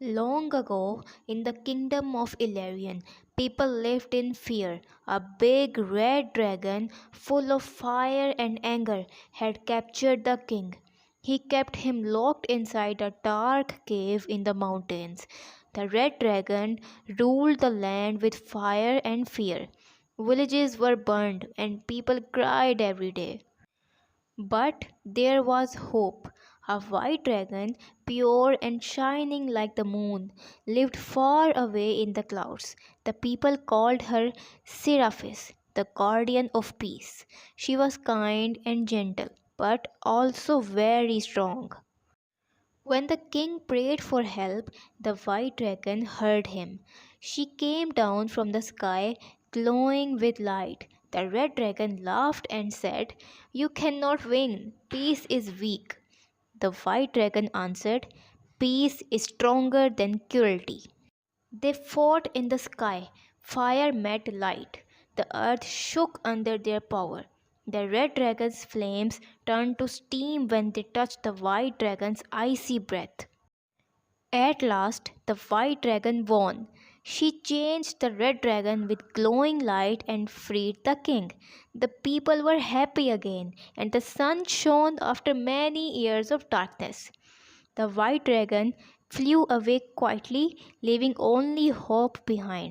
Long ago, in the kingdom of Illyrian, people lived in fear. A big red dragon, full of fire and anger, had captured the king. He kept him locked inside a dark cave in the mountains. The red dragon ruled the land with fire and fear. Villages were burned and people cried every day. But there was hope. A white dragon, pure and shining like the moon, lived far away in the clouds. The people called her Seraphis, the guardian of peace. She was kind and gentle, but also very strong. When the king prayed for help, the white dragon heard him. She came down from the sky, glowing with light. The red dragon laughed and said, "You cannot win. Peace is weak." The white dragon answered, "Peace is stronger than cruelty." They fought in the sky. Fire met light. The earth shook under their power. The red dragon's flames turned to steam when they touched the white dragon's icy breath. At last, the white dragon won. She changed the red dragon with glowing light and freed the king. The people were happy again, and the sun shone after many years of darkness. The white dragon flew away quietly, leaving only hope behind.